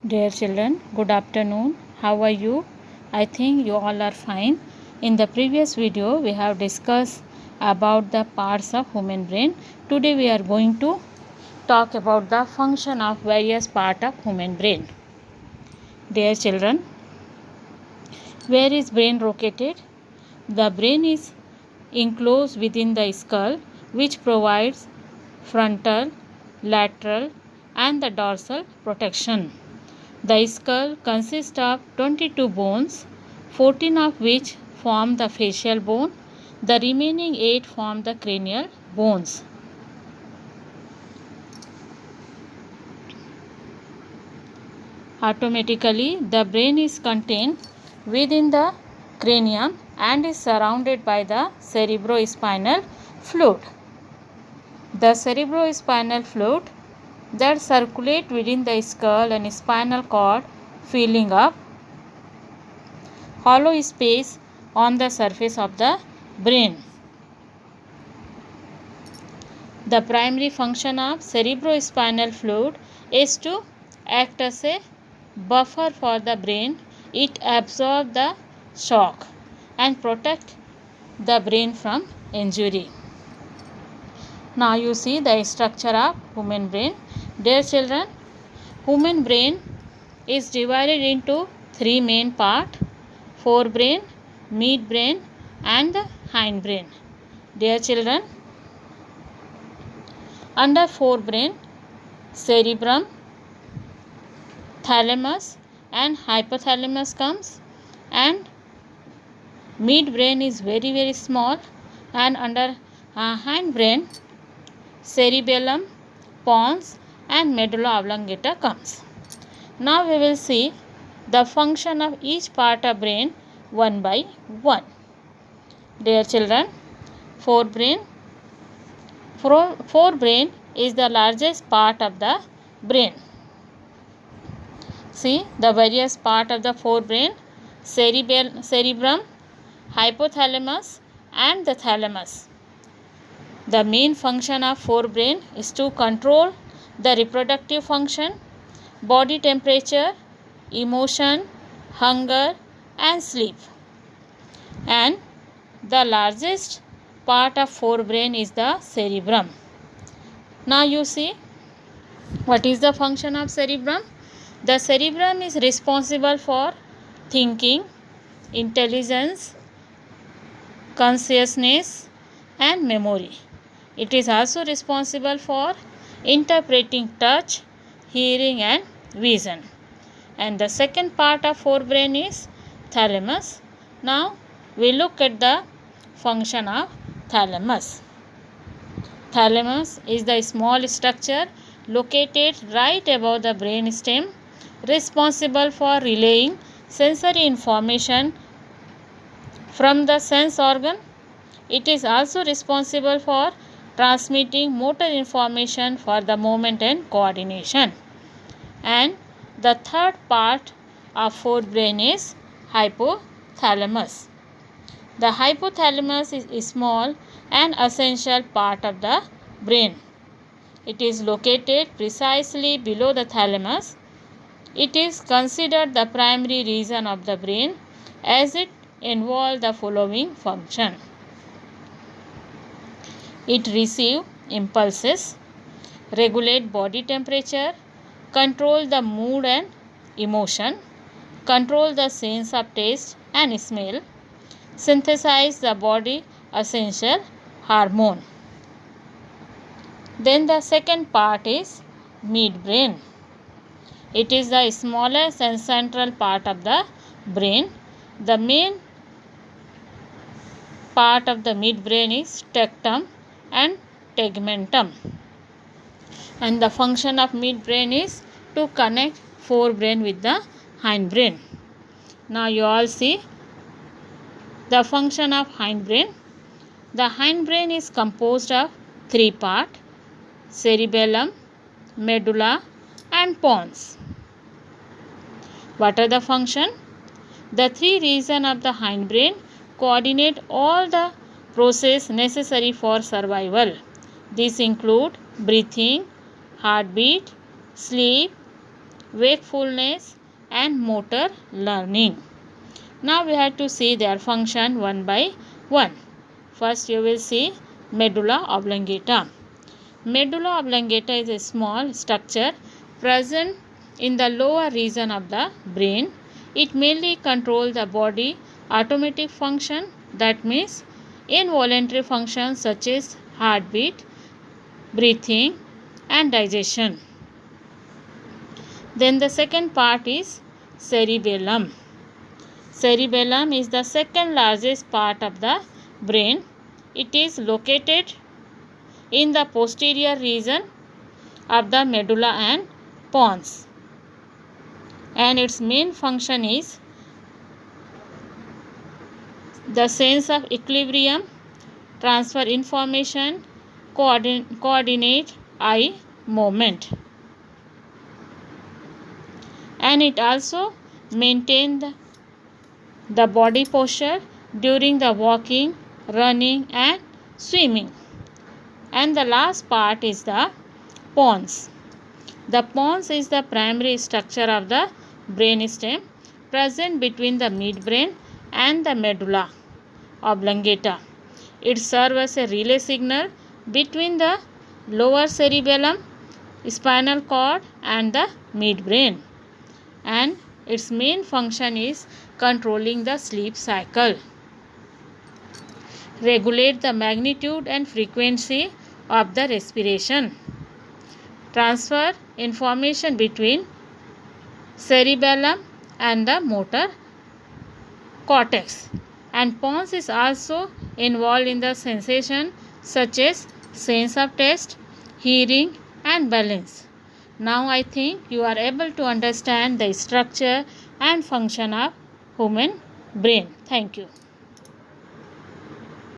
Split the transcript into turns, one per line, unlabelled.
Dear children, good afternoon. How are you? I think you all are fine. In the previous video, we have discussed about the parts of human brain. Today we are going to talk about the function of various parts of human brain. Dear children, where is brain located? The brain is enclosed within the skull, which provides frontal, lateral, and the dorsal protection. The skull consists of 22 bones, 14 of which form the facial bone. The remaining 8 form the cranial bones. Automatically, the brain is contained within the cranium and is surrounded by the cerebrospinal fluid. The cerebrospinal fluid that circulate within the skull and spinal cord, filling up hollow space on the surface of the brain. The primary function of cerebrospinal fluid is to act as a buffer for the brain. It absorbs the shock and protect the brain from injury. Now you see the structure of human brain. Dear children, human brain is divided into 3 main parts: forebrain, midbrain, and the hindbrain. Dear children, under forebrain, cerebrum, thalamus, and hypothalamus comes, and midbrain is very small, and under hindbrain, cerebellum, pons, and medulla oblongata comes. Now we will see the function of each part of brain one by one. Dear children, forebrain is the largest part of the brain. See the various part of the forebrain: cerebrum, hypothalamus, and the thalamus. The main function of forebrain is to control the reproductive function, body temperature, emotion, hunger, and sleep. And the largest part of forebrain is the cerebrum. Now you see what is the function of cerebrum. The cerebrum is responsible for thinking, intelligence, consciousness, and memory. It is also responsible for interpreting touch, hearing, and vision. And the second part of forebrain is thalamus. Now we look at the function of thalamus. Thalamus is the small structure located right above the brain stem, responsible for relaying sensory information from the sense organ. It is also responsible for transmitting motor information for the movement and coordination. And the third part of forebrain is hypothalamus. The hypothalamus is a small and essential part of the brain. It is located precisely below the thalamus. It is considered the primary region of the brain as it involves the following function. It receives impulses, regulate body temperature, control the mood and emotion, control the sense of taste and smell, synthesize the body essential hormone. Then the second part is midbrain. It is the smallest and central part of the brain. The main part of the midbrain is tectum and tegmentum. And the function of midbrain is to connect forebrain with the hindbrain. Now you all see the function of hindbrain. The hindbrain is composed of 3 parts: cerebellum, medulla, and pons. What are the function? The 3 regions of the hindbrain coordinate all the process necessary for survival. These include breathing, heartbeat, sleep, wakefulness, and motor learning. Now we have to see their function one by one. First you will see medulla oblongata. Medulla oblongata is a small structure present in the lower region of the brain. It mainly controls the body automatic function, that means involuntary functions such as heartbeat, breathing, and digestion. Then the second part is cerebellum. Cerebellum is the second largest part of the brain. It is located in the posterior region of the medulla and pons, and its main function is the sense of equilibrium, transfer information, coordinate eye movement, and it also maintains the body posture during the walking, running, and swimming. And the last part is the pons. The pons is the primary structure of the brainstem present between the midbrain and the medulla oblongata. It serves as a relay signal between the lower cerebellum, spinal cord, and the midbrain. And its main function is controlling the sleep cycle, regulate the magnitude and frequency of the respiration, transfer information between cerebellum and the motor cortex, and pons is also involved in the sensation such as sense of taste, hearing, and balance. Now I think you are able to understand the structure and function of human brain. Thank you.